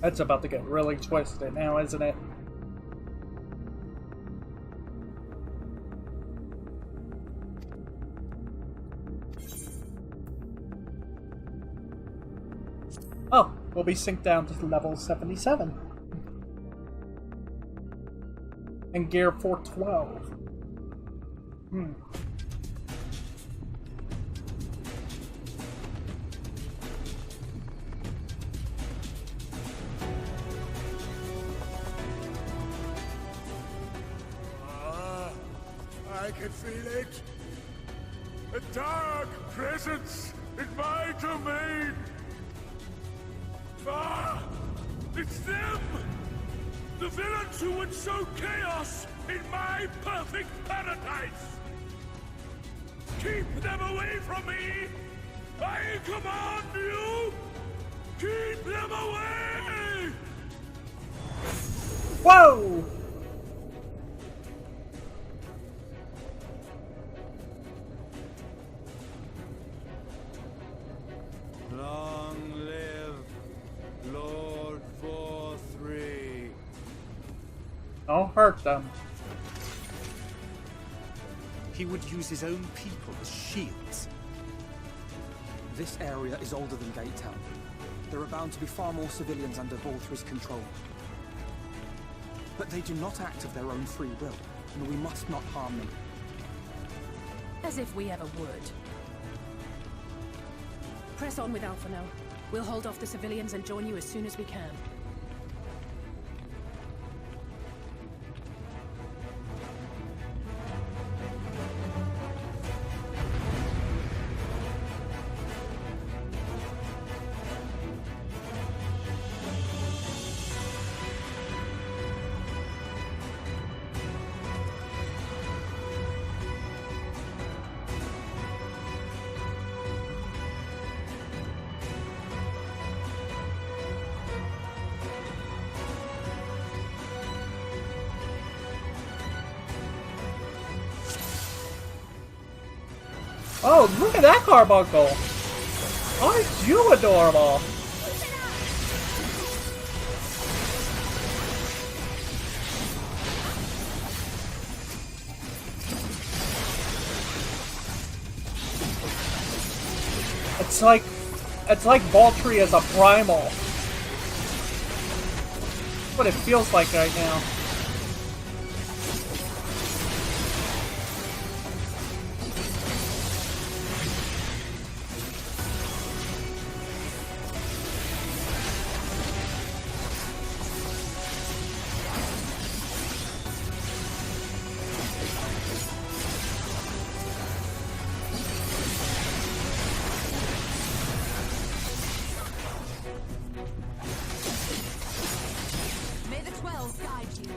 That's about to get really twisted now, isn't it? Oh, we'll be synced down to level 77. And gear 412. I can feel it. A dark presence in my domain. Ah! It's them! The villains who would sow chaos in my perfect paradise! Keep them away from me! I command you! Keep them away! Whoa! Long live Lord 4-3. Don't hurt them. He would use his own people as shields. This area is older than Gate Town. There are bound to be far more civilians under Ball3's control. But they do not act of their own free will, and we must not harm them. As if we ever would. Press on with Alpha now. We'll hold off the civilians and join you as soon as we can. Oh, look at that carbuncle! Aren't you adorable? It's like Ball3 is a primal. That's what it feels like right now. May the 12 guide you.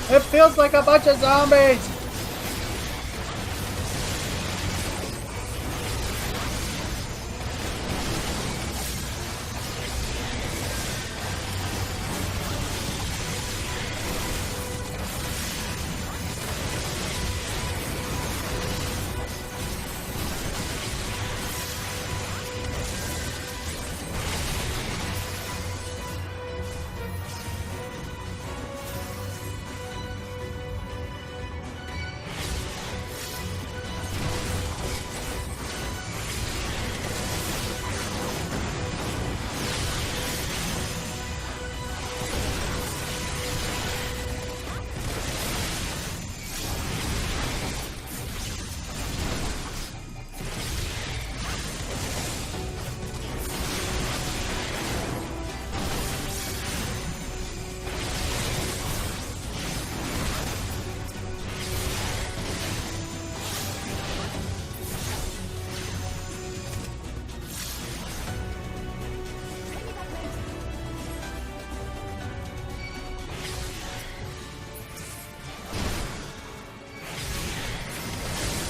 It feels like a bunch of zombies!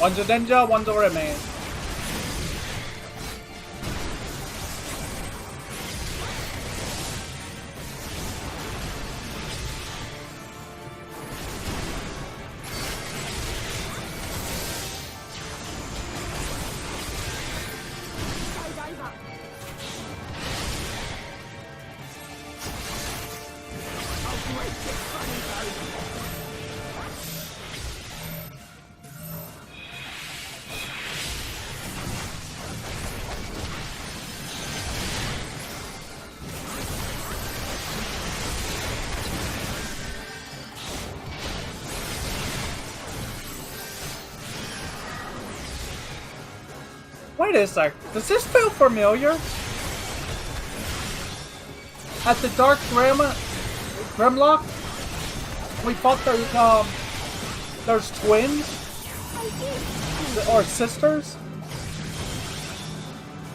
One's a ninja, one's a remain. Wait a sec, does this feel familiar? At the Dark Grimlock? We fought those twins? Or sisters?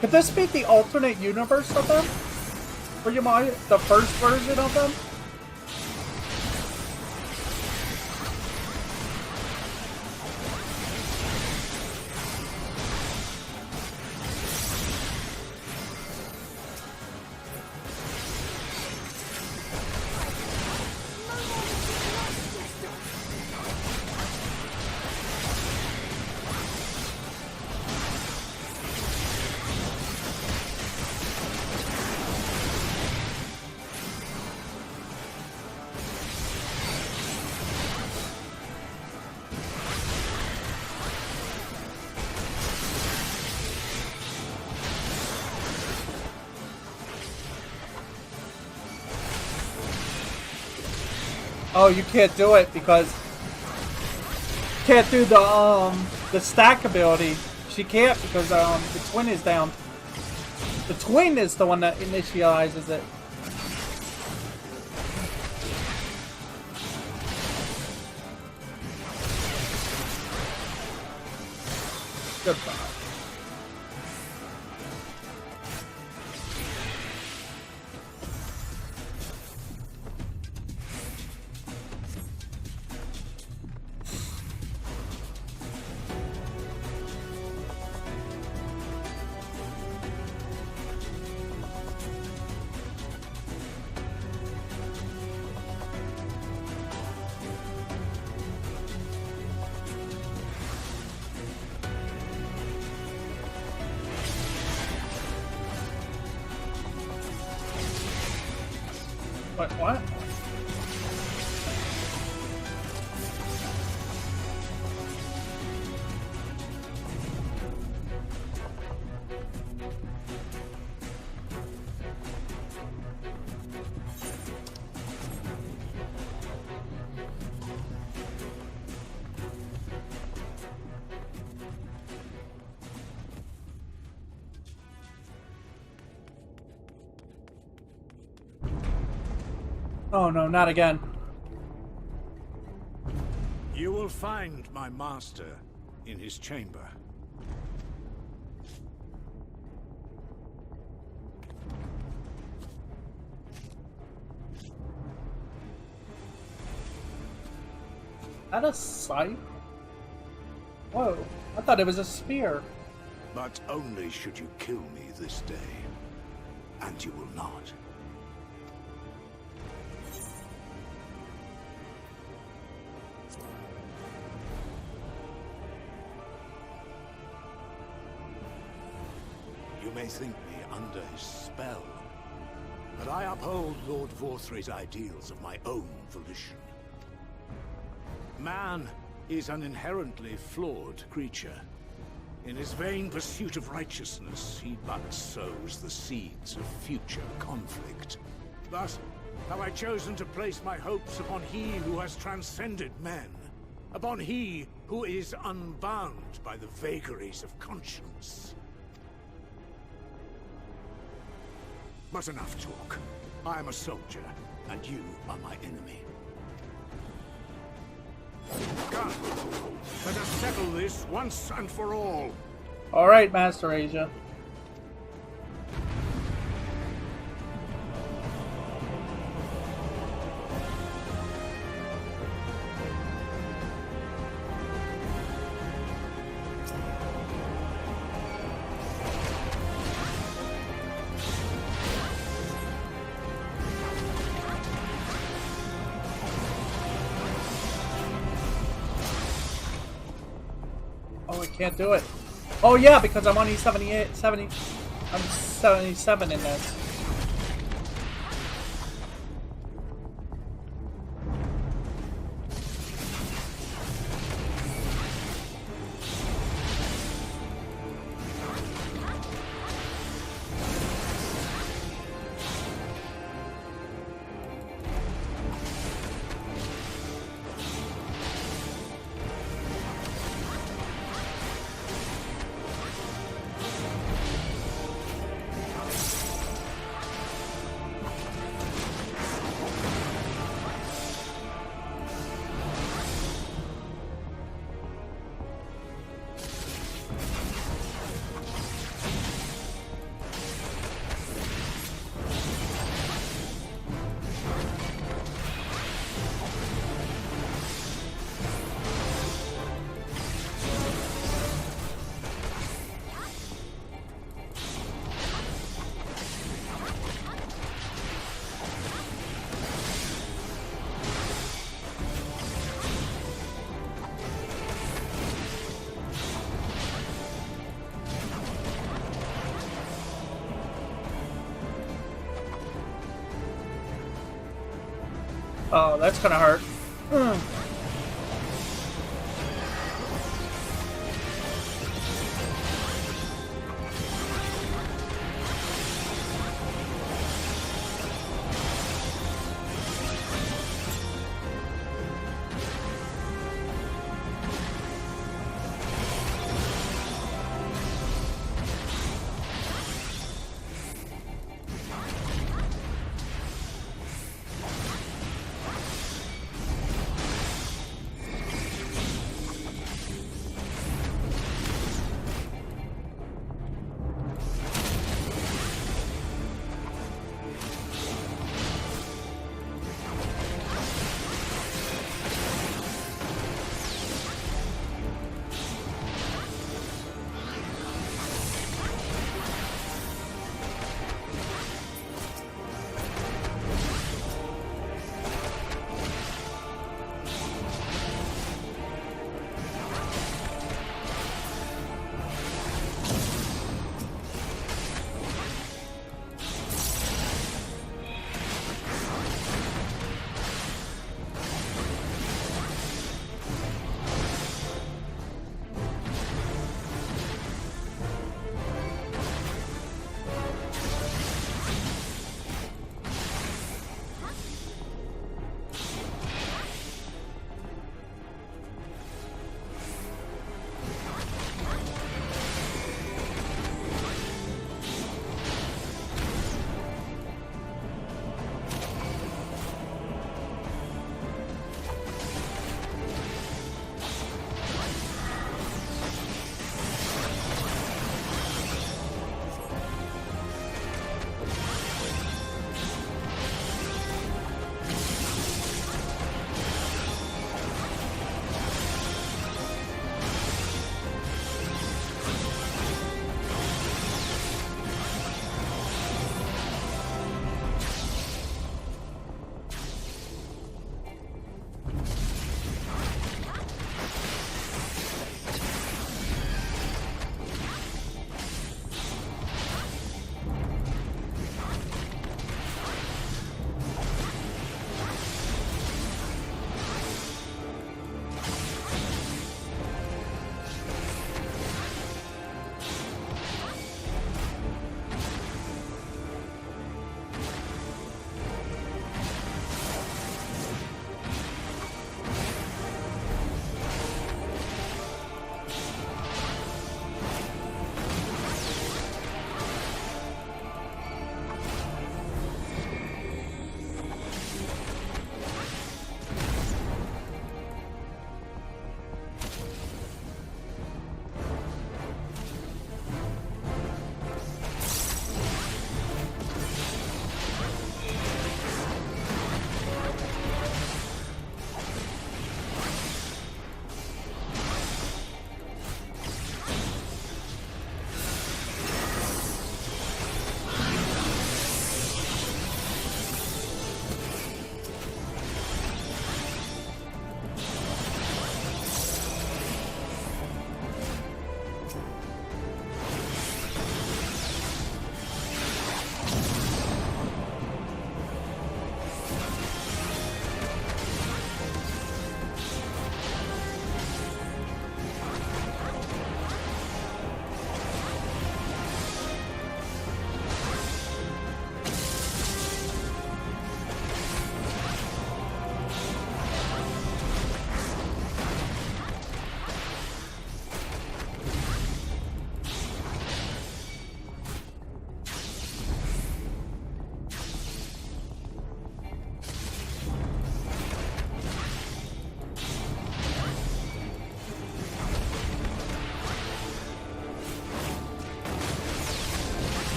Could this be the alternate universe of them? Or you might, the first version of them? Oh, you can't do it because you can't do the stack ability. She can't because the twin is down. The twin is the one that initializes it. Goodbye. Wait, what? Oh no, not again. You will find my master in his chamber. That a sight? Whoa, I thought it was a spear. But only should you kill me this day. And you will not. You may think me under his spell, but I uphold Lord Vorthre's ideals of my own volition. Man is an inherently flawed creature. In his vain pursuit of righteousness, he but sows the seeds of future conflict. Thus, have I chosen to place my hopes upon he who has transcended men, upon he who is unbound by the vagaries of conscience. But enough talk. I am a soldier, and you are my enemy. Come, let us settle this once and for all. Alright, Master Asia. Can't do it. Oh yeah, because I'm only 78, 70. I'm 77 in this. Oh, that's gonna hurt.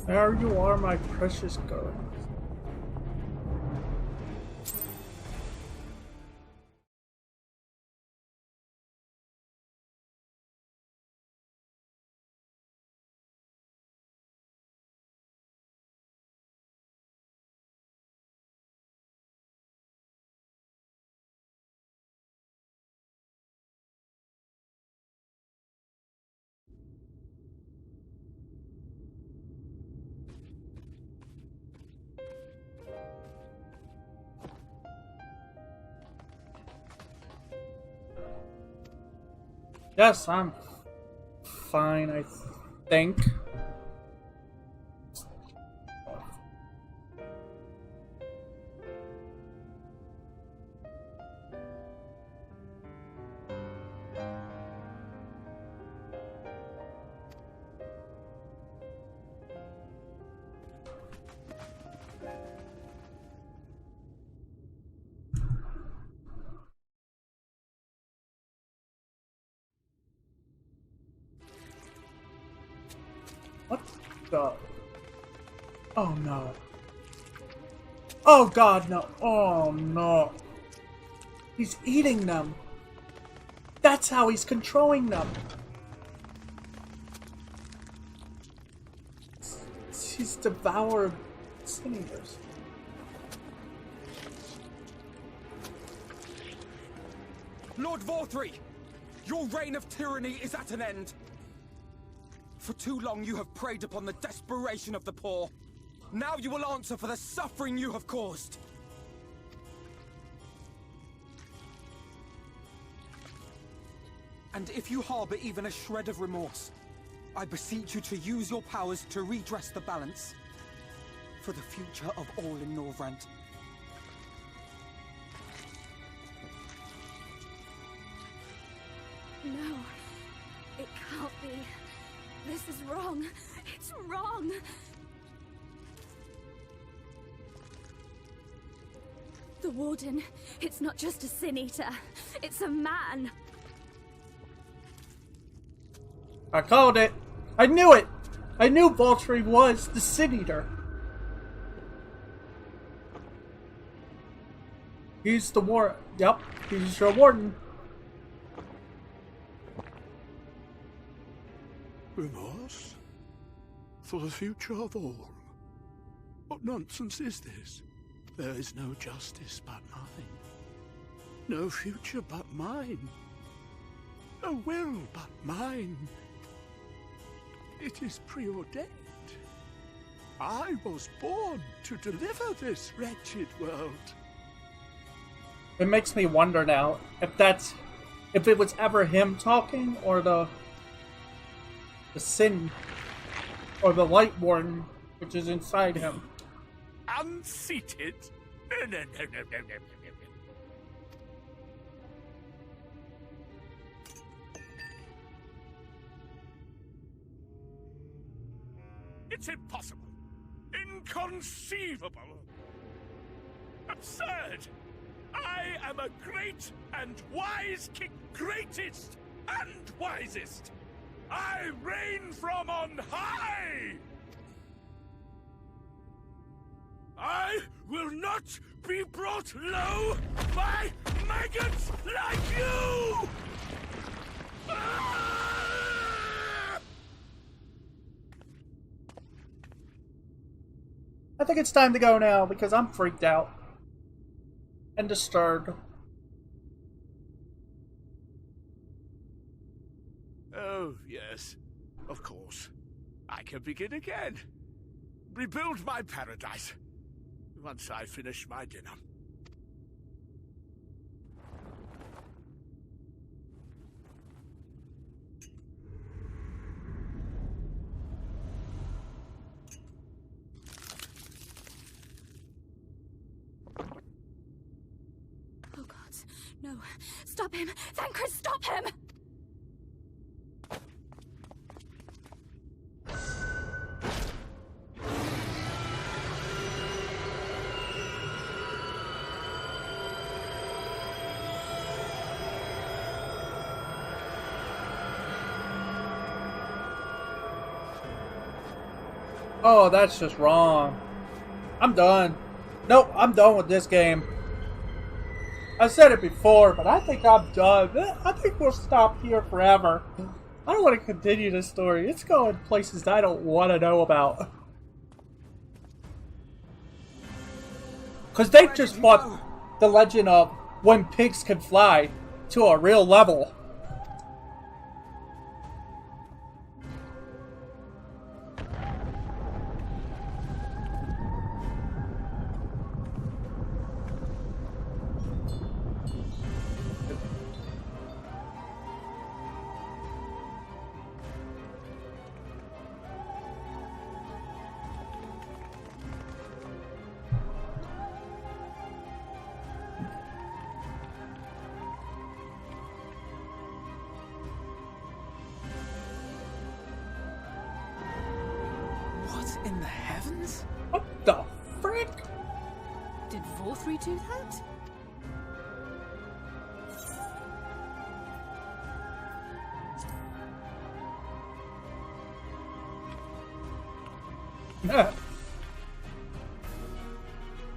There you are, my precious girl. Yes, I'm fine, I think. What the? Oh no. Oh god, no. Oh no. He's eating them. That's how he's controlling them. He's devoured senators. Lord Vorthree, your reign of tyranny is at an end. For too long you have preyed upon the desperation of the poor. Now you will answer for the suffering you have caused. And if you harbor even a shred of remorse, I beseech you to use your powers to redress the balance. For the future of all in Norvrant. No, it can't be. This is wrong. It's wrong. The Warden, it's not just a Sin Eater. It's a man. I called it. I knew it. I knew Vorthree was the Sin Eater. He's the war. Yep, he's your warden. Remorse? For the future of all? What nonsense is this? There is no justice but mine. No future but mine. No will but mine. It is preordained. I was born to deliver this wretched world. It makes me wonder now if it was ever him talking or the Sin or the Light Warden, which is inside him. Unseated? No. It's impossible. Inconceivable. Absurd. I am a great and wise king. Greatest and wisest. I reign from on high. I will not be brought low by maggots like you! I think it's time to go now because I'm freaked out and disturbed. Oh, yes. Of course. I can begin again. Rebuild my paradise. Once I finish my dinner. Oh God, no. Stop him! Thancred, stop him! Oh, that's just wrong. I'm done. Nope, I'm done with this game. I said it before, but I think I'm done. I think we'll stop here forever. I don't want to continue this story. It's going places I don't want to know about. Because they just brought the legend of when pigs can fly to a real level. What in the heavens? What the frick? Did Vorthree do that?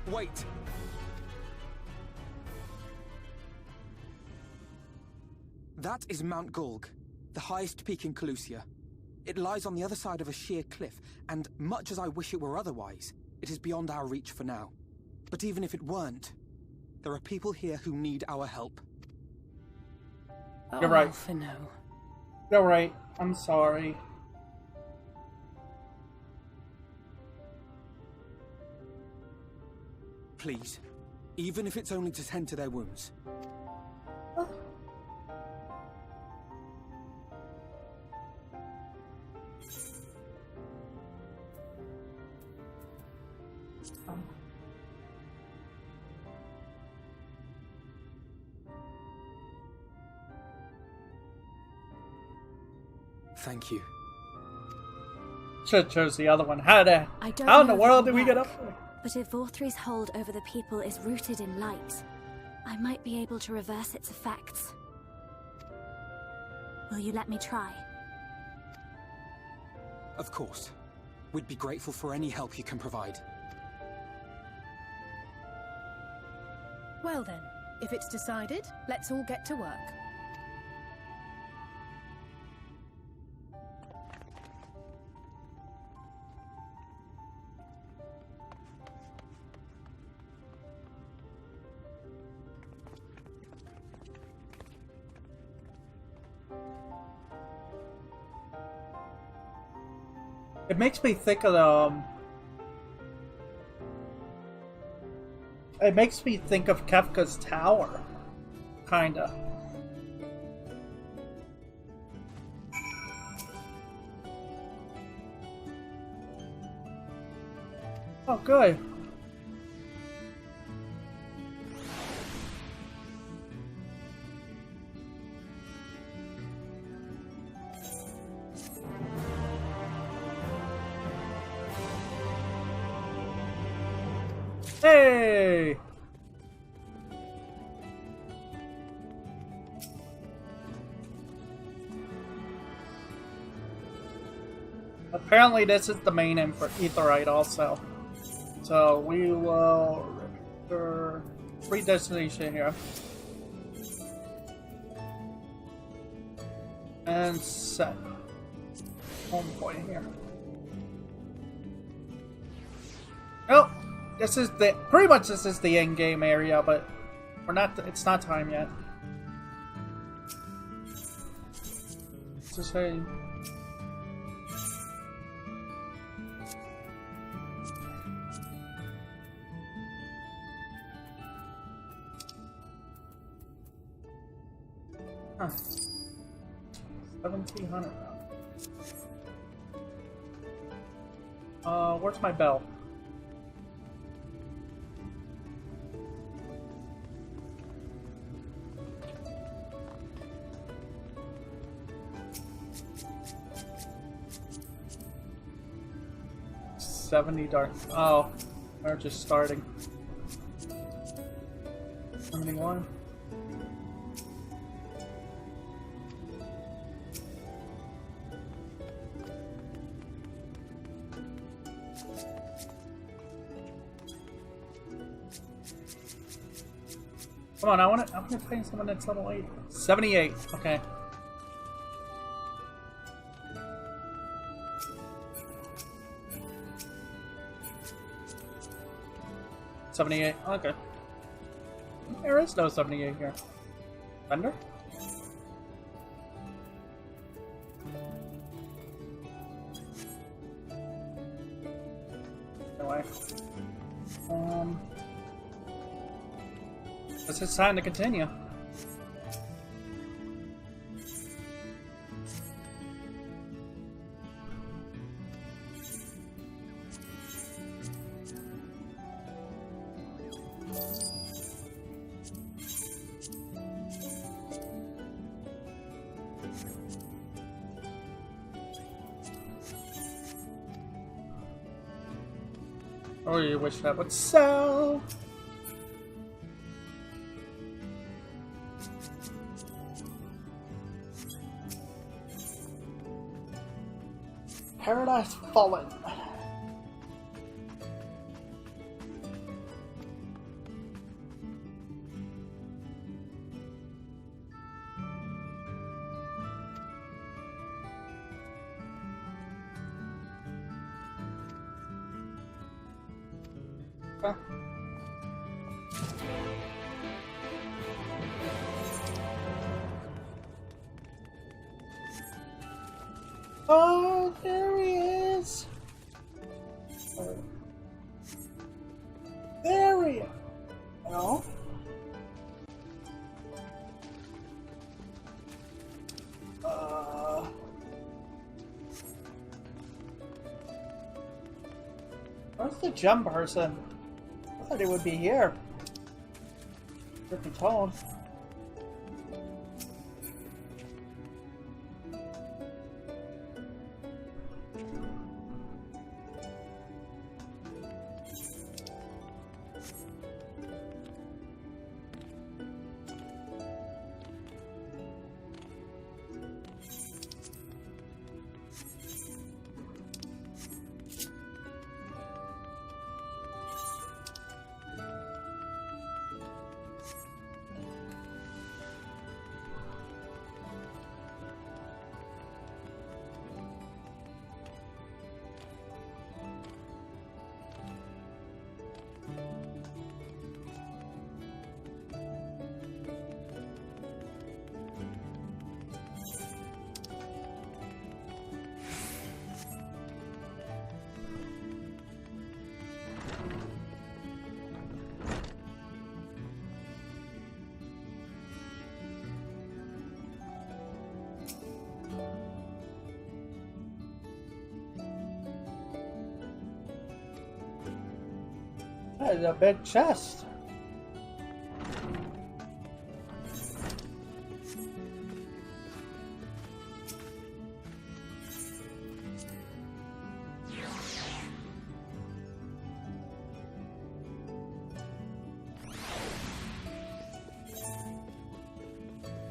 Wait. That is Mount Gulg, the highest peak in Calusia. It lies on the other side of a sheer cliff, and much as I wish it were otherwise, it is beyond our reach for now. But even if it weren't, there are people here who need our help. You're right. No. You're right. I'm sorry. Please, even if it's only to tend to their wounds. Thank you. Should have chose the other one. How I don't in the know if world it'll did we get work, up there? But if Vorthree's hold over the people is rooted in light, I might be able to reverse its effects. Will you let me try? Of course. We'd be grateful for any help you can provide. Well then, if it's decided, let's all get to work. It makes me think of It makes me think of Kefka's Tower, kinda. Oh, good. Hey! Apparently this is the main end for Aetheryte also. So we will read destination here. And set home point here. Oh! This is pretty much this is the end game area, but we're not. It's not time yet. It's just saying. Huh. 1700. Where's my bell? $70. Oh, they're just starting. 71. Come on, I wanna play someone that's level 8. 78, okay. $78, okay. There is no 78 here. Thunder? Anyway. Guess it's time to continue. Oh, you wish that would sell. Paradise Fallen. Okay. Oh, there he is. There he is. Oh. Where's the jump person? I thought he would be here. Truth be told. That is a big chest.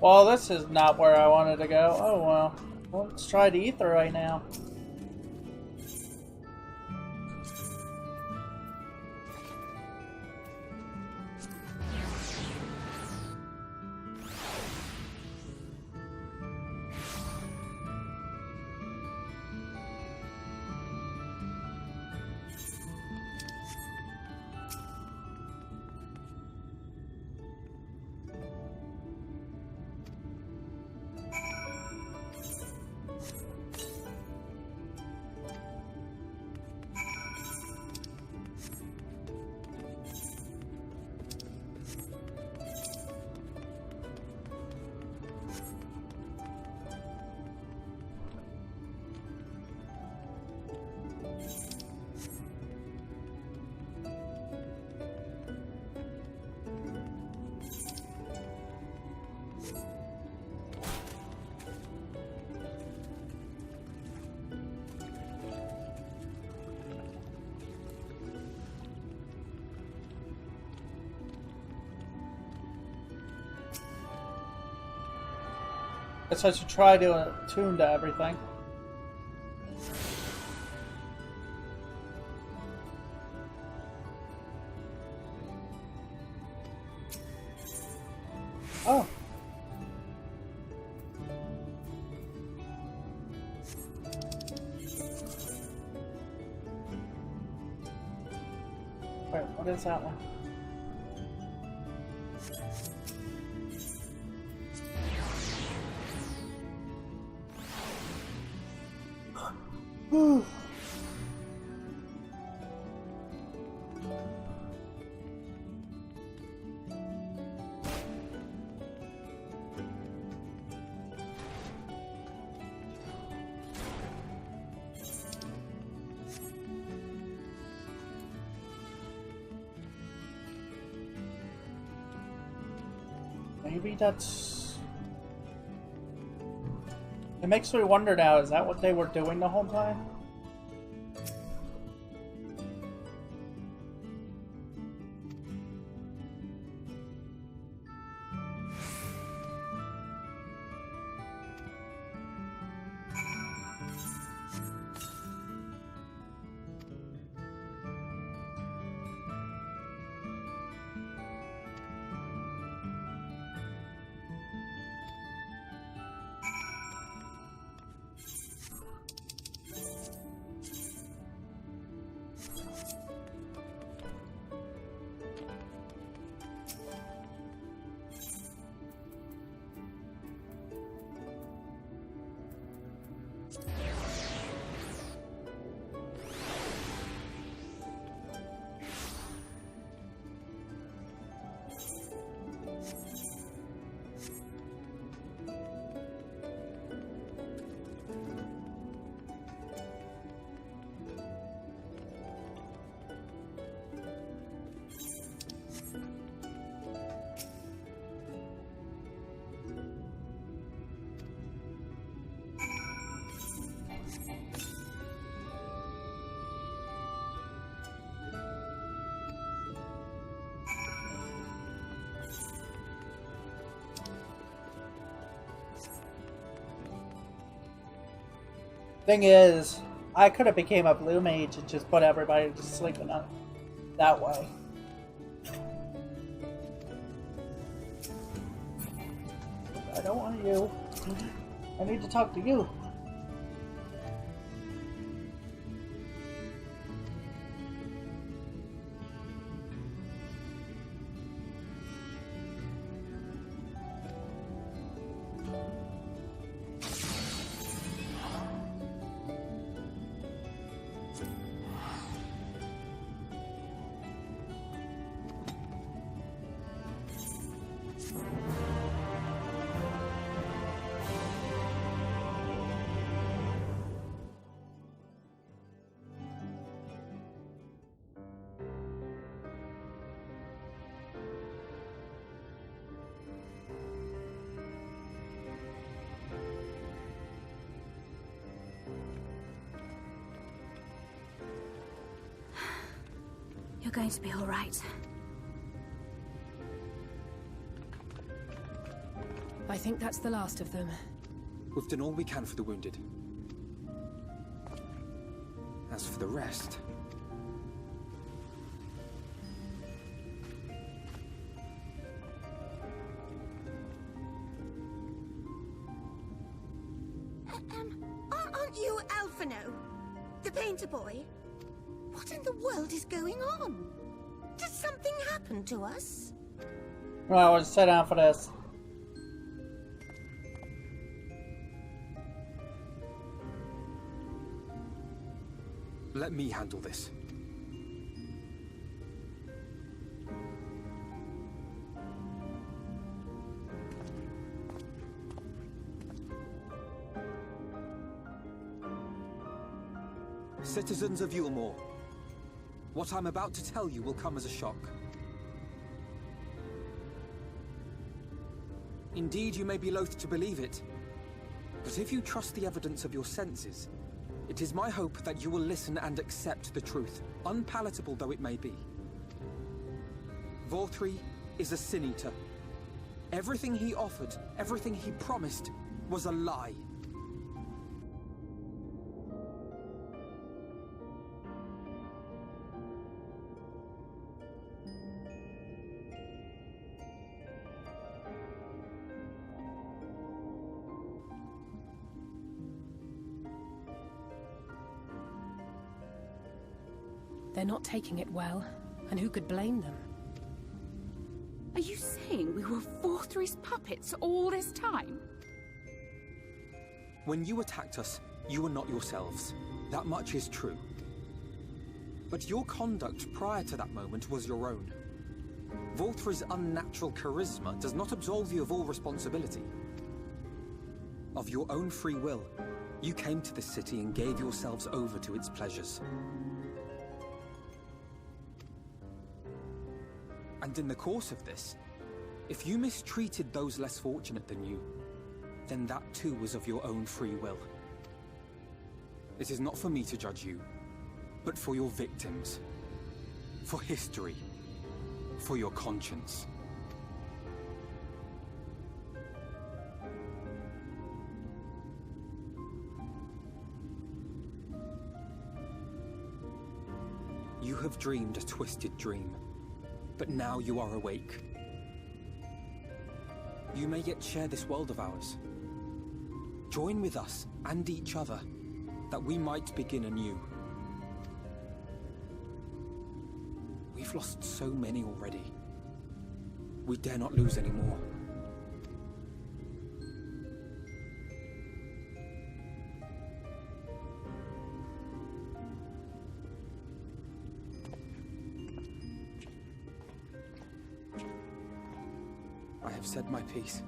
Well, this is not where I wanted to go. Oh well. Let's try the ether right now. Guess I should try to attune to everything. Oh. Wait, what is that one? Maybe that's... It makes me wonder now, is that what they were doing the whole time? Thing is, I could have became a blue mage and just put everybody to sleep in that way. I don't want you. I need to talk to you. You're going to be all right. I think that's the last of them. We've done all we can for the wounded. As for the rest... Aren't you Alphino? The painter boy? What in the world is going on? Did something happen to us? Well, I was set down for this. Let me handle this. Citizens of Yulmore, what I'm about to tell you will come as a shock. Indeed, you may be loath to believe it, but if you trust the evidence of your senses, it is my hope that you will listen and accept the truth, unpalatable though it may be. Vortri is a sin-eater. Everything he offered, everything he promised, was a lie. They're not taking it well, and who could blame them? Are you saying we were Vorthry's puppets all this time? When you attacked us, you were not yourselves. That much is true. But your conduct prior to that moment was your own. Vorthry's unnatural charisma does not absolve you of all responsibility. Of your own free will, you came to this city and gave yourselves over to its pleasures. And in the course of this, if you mistreated those less fortunate than you, then that too was of your own free will. It is not for me to judge you, but for your victims, for history, for your conscience. You have dreamed a twisted dream, but now you are awake. You may yet share this world of ours. Join with us and each other, that we might begin anew. We've lost so many already. We dare not lose any more. I have said my piece.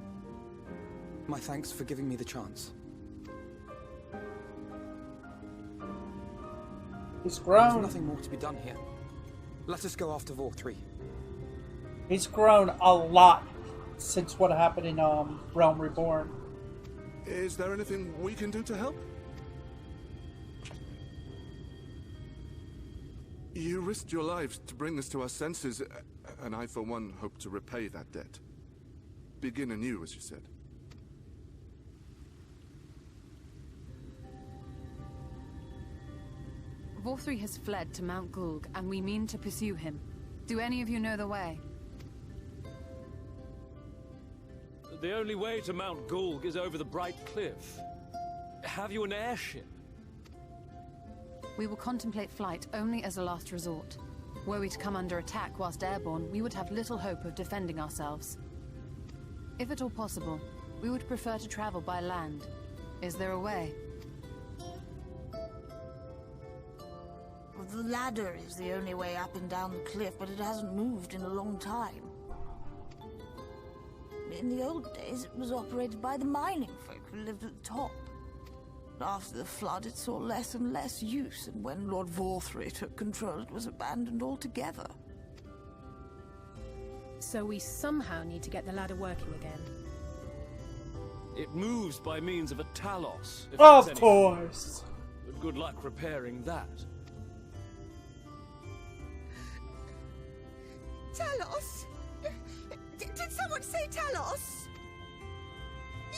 My thanks for giving me the chance. He's There's grown. nothing more to be done here. Let us go after Vorthry. He's grown a lot since what happened in Realm Reborn. Is there anything we can do to help? You risked your lives to bring us to our senses, and I, for one, hope to repay that debt. Begin anew, as you said. Vorthry has fled to Mount Gulg, and we mean to pursue him. Do any of you know the way? The only way to Mount Gulg is over the Bright Cliff. Have you an airship? We will contemplate flight only as a last resort. Were we to come under attack whilst airborne, we would have little hope of defending ourselves. If at all possible, we would prefer to travel by land. Is there a way? The ladder is the only way up and down the cliff, but it hasn't moved in a long time. In the old days, it was operated by the mining folk who lived at the top. But after the flood, it saw less and less use, and when Lord Vorthry took control, it was abandoned altogether. So we somehow need to get the ladder working again. It moves by means of a Talos. if Of that's any- course. But good luck repairing that. Talos? Did someone say Talos?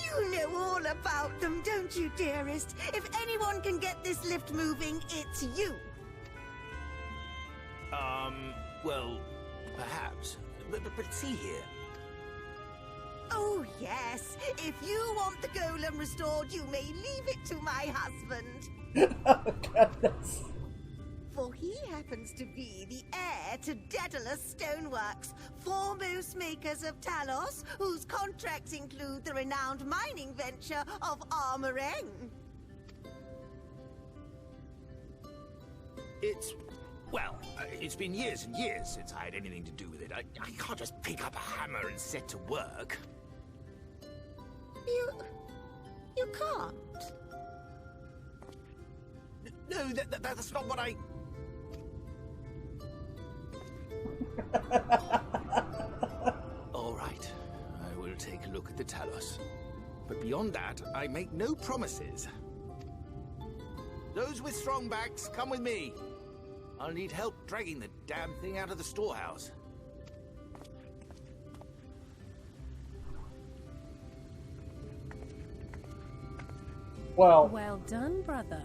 You know all about them, don't you, dearest? If anyone can get this lift moving, it's you. Well, perhaps. But see here. Oh, yes. If you want the golem restored, you may leave it to my husband. Oh, goodness. For he happens to be the heir to Daedalus Stoneworks, foremost makers of Talos, whose contracts include the renowned mining venture of Armoreng. It's been years and years since I had anything to do with it. I can't just pick up a hammer and set to work. You can't. No, that's not what I... All right, I will take a look at the Talos. But beyond that, I make no promises. Those with strong backs, come with me. I'll need help dragging the damn thing out of the storehouse. Well. Well done, brother.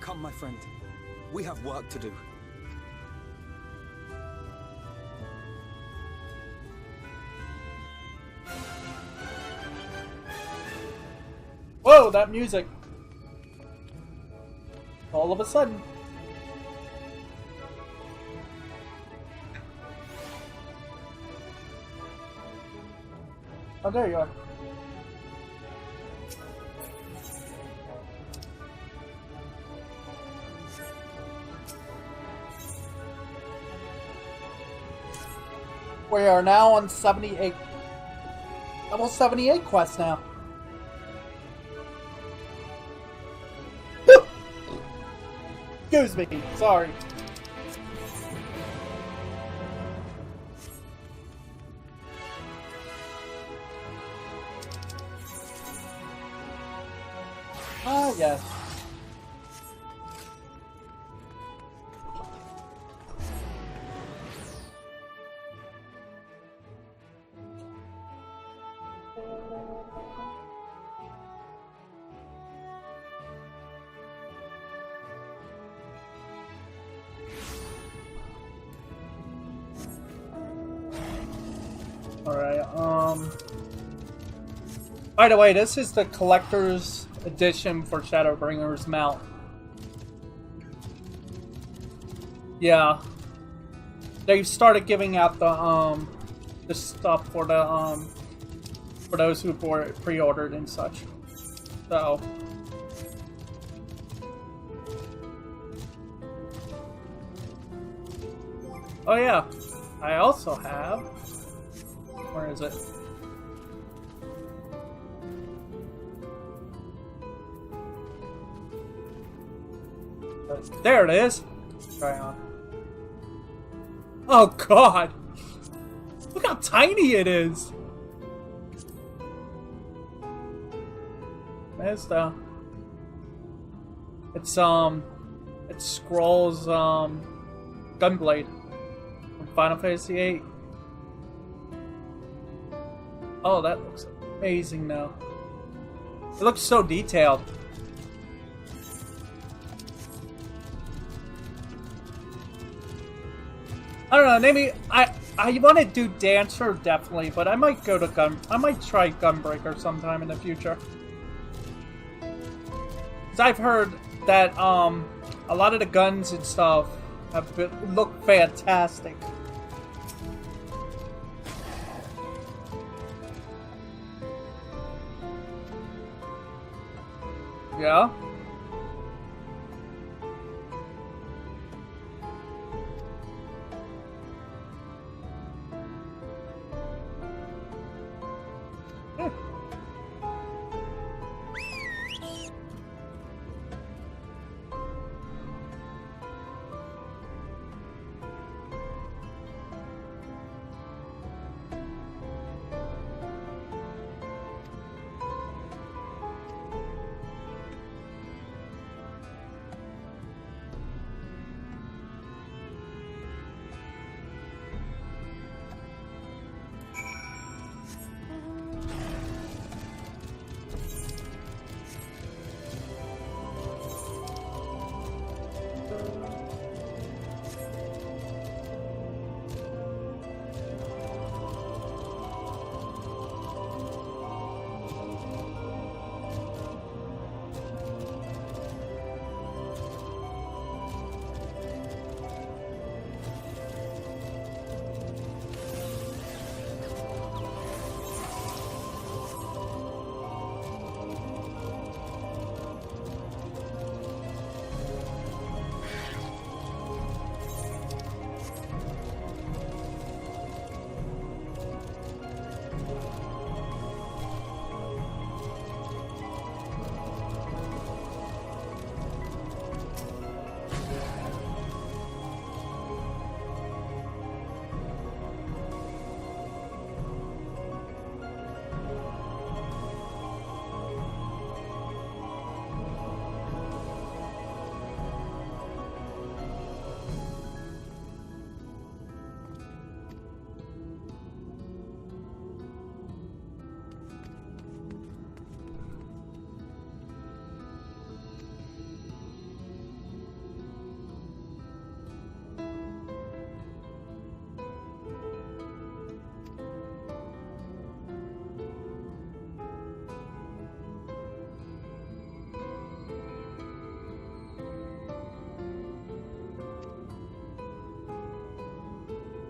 Come, my friend. We have work to do. Whoa, that music. All of a sudden. Oh, there you are. We are now on 78. Level 78 quest now. Excuse me, sorry. Ah, yes. By the way, this is the collector's edition for Shadowbringer's mount. Yeah. They started giving out the stuff for the for those who pre-ordered and such. So oh yeah. I also have, where is it? There it is. Try on. Oh god! Look how tiny it is. There's the. It's it scrolls Gunblade from Final Fantasy XIV. Oh, that looks amazing now. It looks so detailed. I don't know, maybe I want to do Dancer definitely, but I might go to I might try Gunbreaker sometime in the future. 'Cause I've heard that a lot of the guns and stuff look fantastic. Yeah.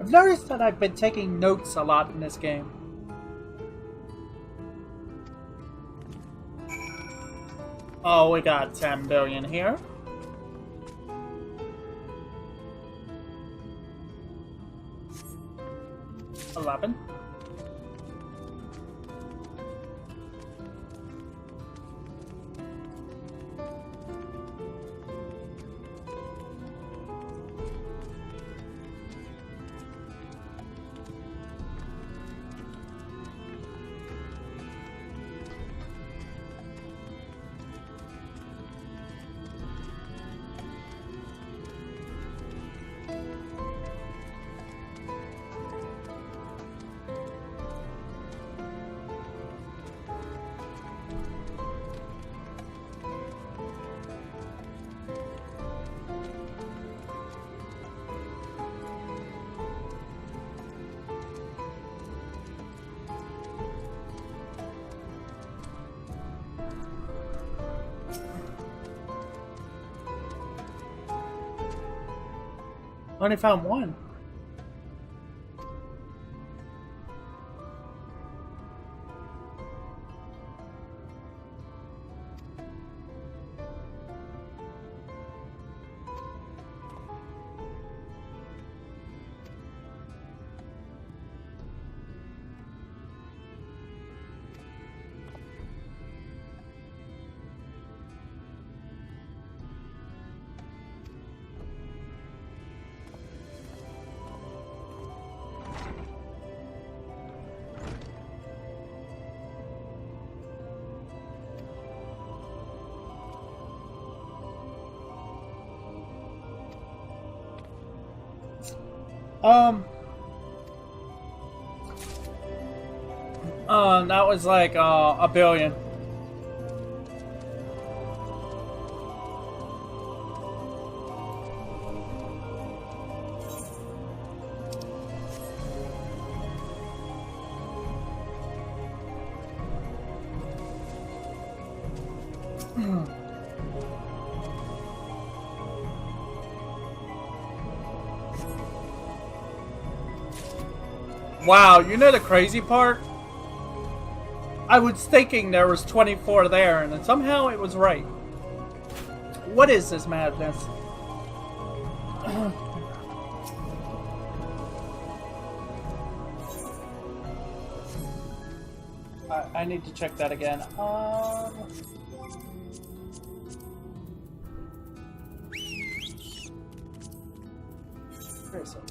I've noticed that I've been taking notes a lot in this game. Oh, we got 10 billion here. 11. Only found one. That was like a billion. Wow, you know the crazy part? I was thinking there was 24 there, and then somehow it was right. What is this madness? I need to check that again. Where is it?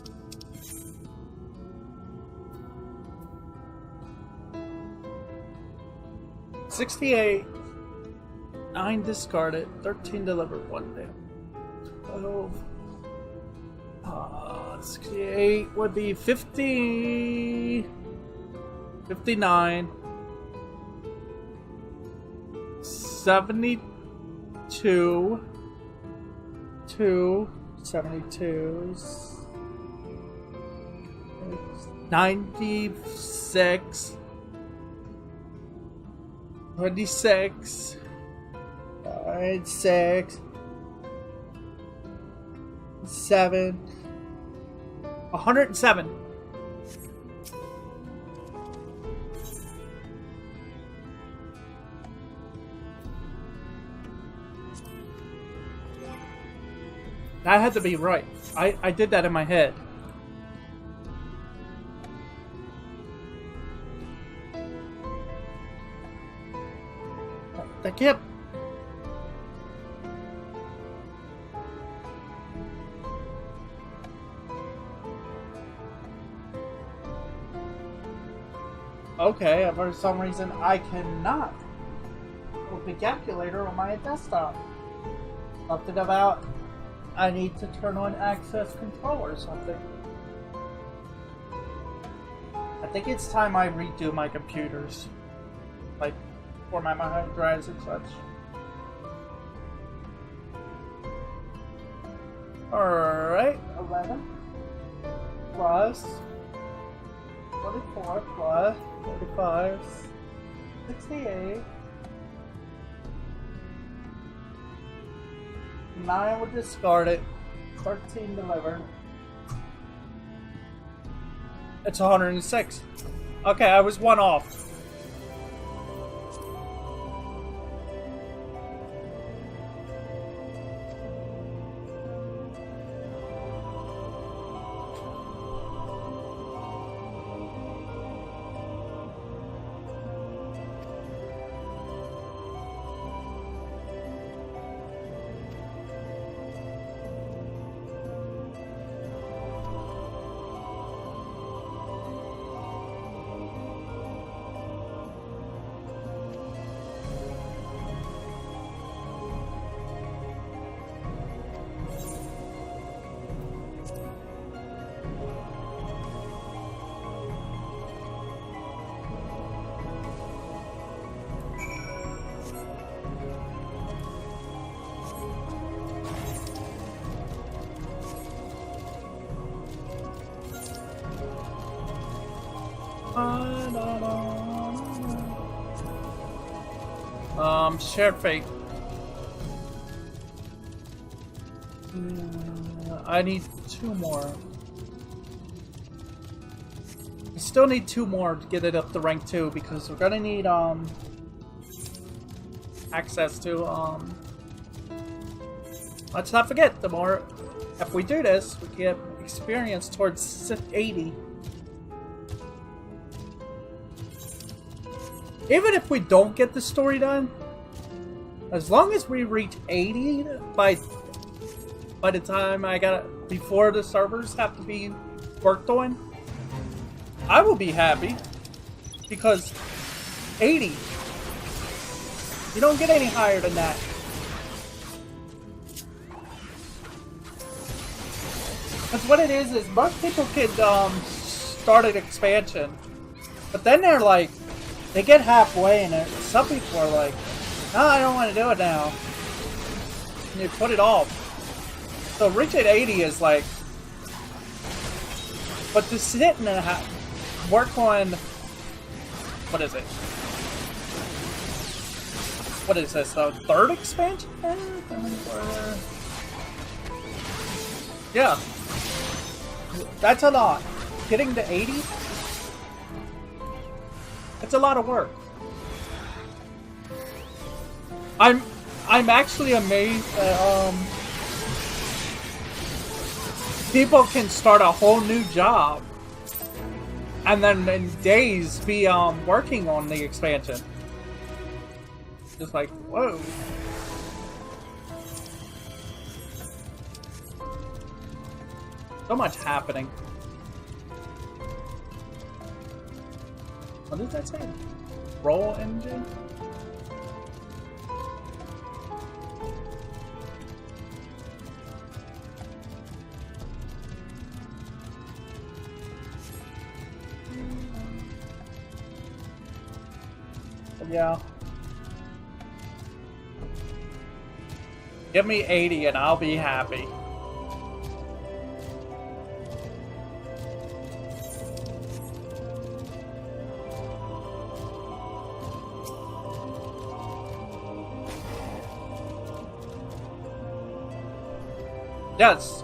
$68, 9 discarded, 13 delivered, 1 down. 12. 68 would be 50. 59. 72. 72. 96. 26. 6. 7. 107. That had to be right. I did that in my head. That can't. Okay, for some reason I cannot with the calculator on my desktop. Something about I need to turn on access control or something. I think it's time I redo my computers. Like, for my hard drives and such. Alright, 11 plus 24 plus 35, 68. 9 would discard it, 13 delivered. It's 106. Okay, I was one off. Shared fate. I need 2 more. I still need 2 more to get it up to rank 2 because we're gonna need access to let's not forget, the more if we do this, we get experience towards 80. Even if we don't get the story done, as long as we reach 80 by the time I got it, before the servers have to be worked on, I will be happy. Because 80, you don't get any higher than that. That's what it is most people could start an expansion, but then they're like, they get halfway and some people are like, no, I don't want to do it now. And you put it off. So reaching 80 is like, but to sit and work on, what is it? What is this, the 3rd expansion? Yeah. That's a lot. Getting to 80? It's a lot of work. I'm actually amazed that people can start a whole new job and then in days be working on the expansion. Just like, whoa. So much happening. What does that say? Roll engine? Yeah. Give me 80 and I'll be happy. Yes.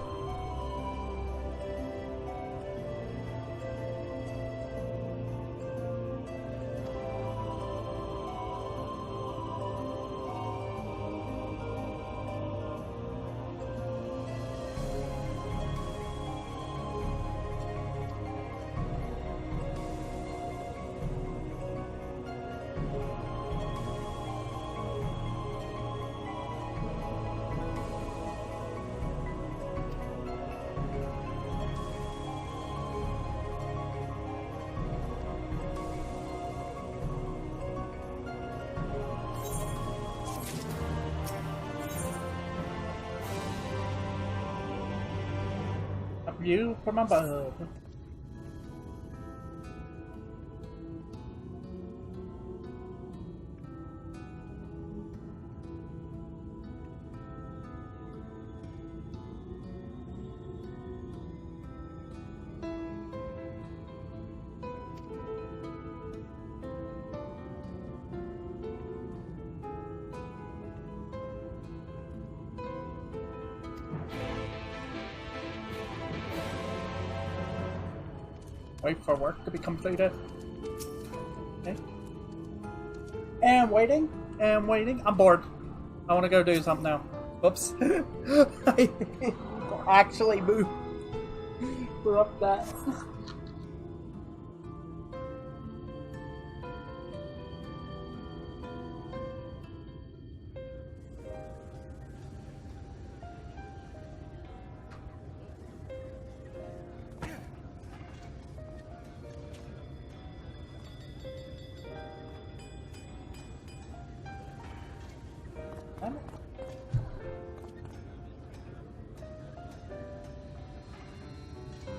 View from above. Wait for work to be completed. Okay. And waiting. And waiting. I'm bored. I want to go do something now. Oops. I actually moved. We're up that.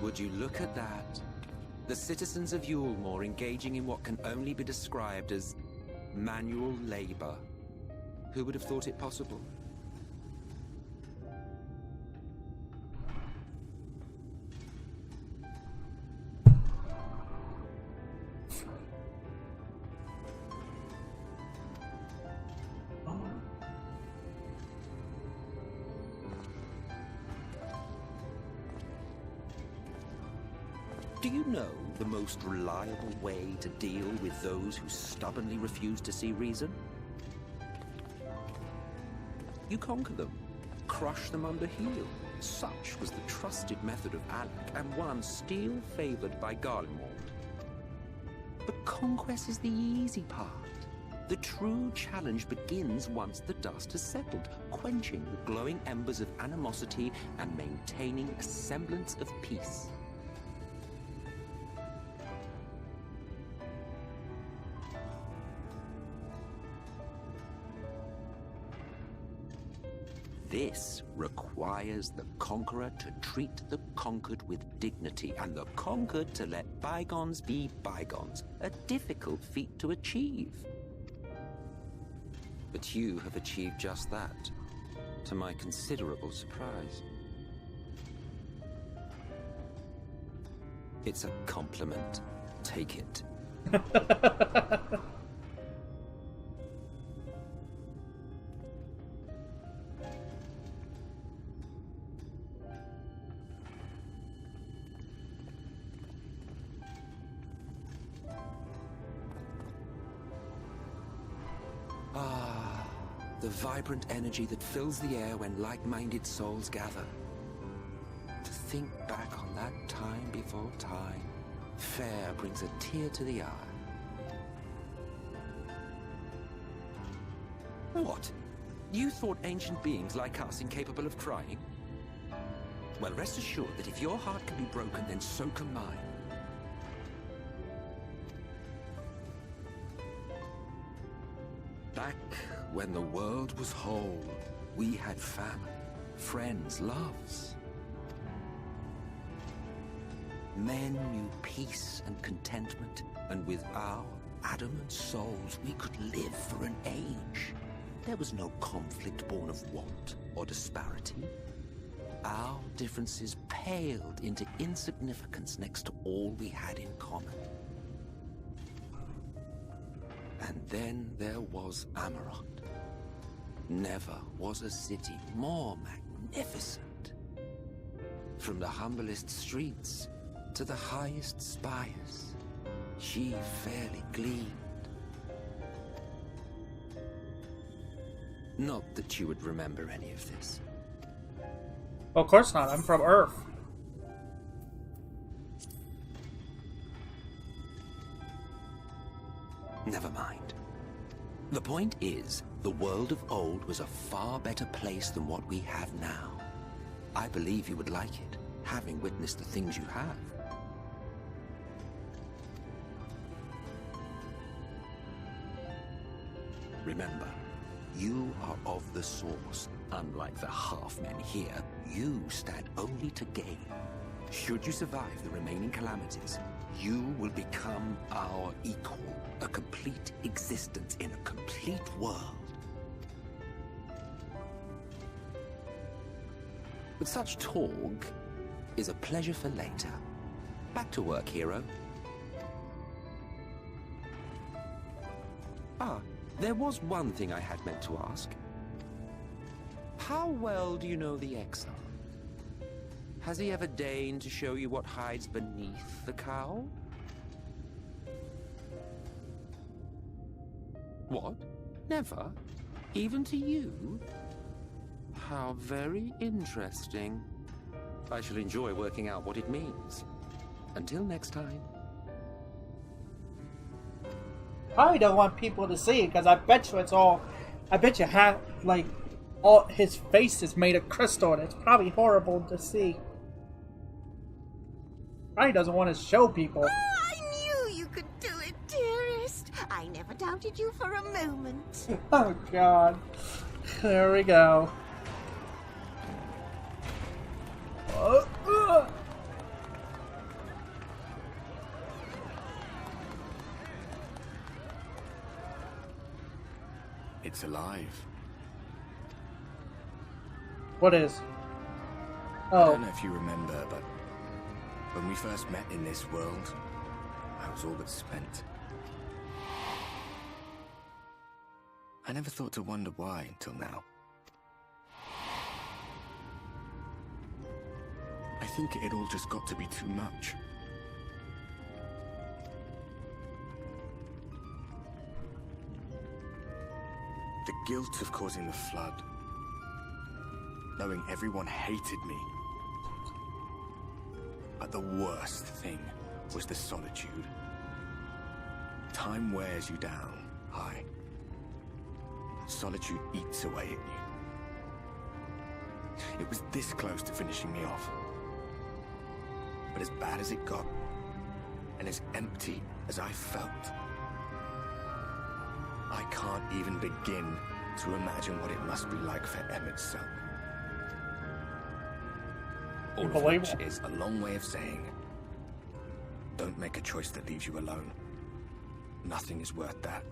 Would you look at that? The citizens of Yulmore engaging in what can only be described as manual labor. Who would have thought it possible? Do you know the most reliable way to deal with those who stubbornly refuse to see reason? You conquer them, crush them under heel. Such was the trusted method of Alec, and one still favored by Garlemald. But conquest is the easy part. The true challenge begins once the dust has settled, quenching the glowing embers of animosity and maintaining a semblance of peace. This requires the conqueror to treat the conquered with dignity, and the conquered to let bygones be bygones. A difficult feat to achieve. But you have achieved just that, to my considerable surprise. It's a compliment. Take it. The vibrant energy that fills the air when like-minded souls gather. To think back on that time before time, fair brings a tear to the eye. What? You thought ancient beings like us incapable of crying? Well, rest assured that if your heart can be broken, then so can mine. Back when the world was whole, we had family, friends, loves. Men knew peace and contentment, and with our adamant souls, we could live for an age. There was no conflict born of want or disparity. Our differences paled into insignificance next to all we had in common. And then there was Amarant. Never was a city more magnificent. From the humblest streets to the highest spires, she fairly gleamed. Not that you would remember any of this. Well, of course not. I'm from Earth. Never mind. The point is, the world of old was a far better place than what we have now. I believe you would like it, having witnessed the things you have. Remember, you are of the source. Unlike the half-men here, you stand only to gain. Should you survive the remaining calamities, you will become our equal. A complete existence in a complete world. But such talk is a pleasure for later. Back to work, hero. Ah, there was one thing I had meant to ask. How well do you know the Exile? Has he ever deigned to show you what hides beneath the cowl? What? Never? Even to you? How very interesting. I shall enjoy working out what it means. Until next time. Probably don't want people to see it because I bet you it's all. I bet you have like all his face is made of crystal and it's probably horrible to see. Probably doesn't want to show people. Oh, I knew you could do it, dearest. I never doubted you for a moment. Oh God. There we go. It's alive. What is? I Oh. don't know if you remember, but when we first met in this world, I was all but spent. I never thought to wonder why until now. I think it all just got to be too much. The guilt of causing the flood. Knowing everyone hated me. But the worst thing was the solitude. Time wears you down, aye. Solitude eats away at you. It was this close to finishing me off. But as bad as it got, and as empty as I felt, I can't even begin to imagine what it must be like for Emmett's self. All of which is a long way of saying, don't make a choice that leaves you alone. Nothing is worth that.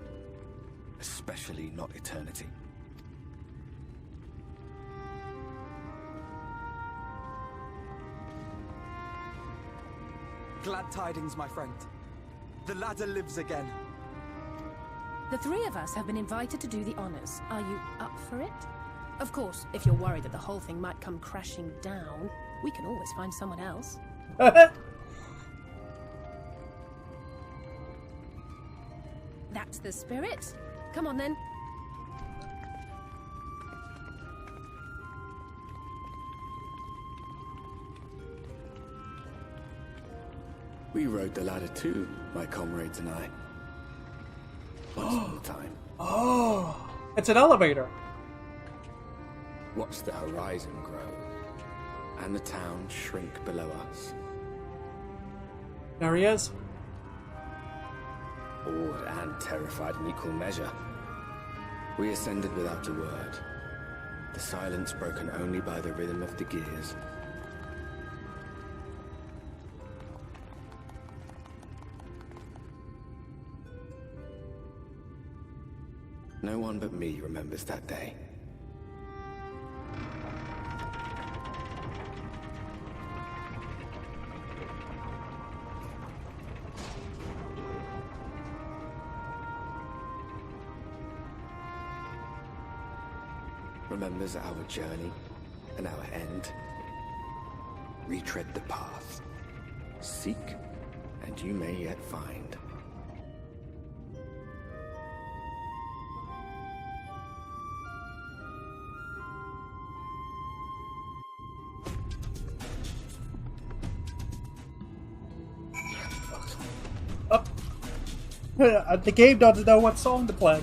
Especially not eternity. Glad tidings, my friend. The ladder lives again. The three of us have been invited to do the honors. Are you up for it? Of course, if you're worried that the whole thing might come crashing down, we can always find someone else. That's the spirit. Come on, then. We rode the ladder too, my comrades and I. Once upon a time. Oh, it's an elevator. Watched the horizon grow, and the town shrink below us. There he is. Awed and terrified in equal measure. We ascended without a word, the silence broken only by the rhythm of the gears. No one but me remembers that day. Remembers our journey and our end. Retread the path. Seek, and you may yet find. The game doesn't know what song to play.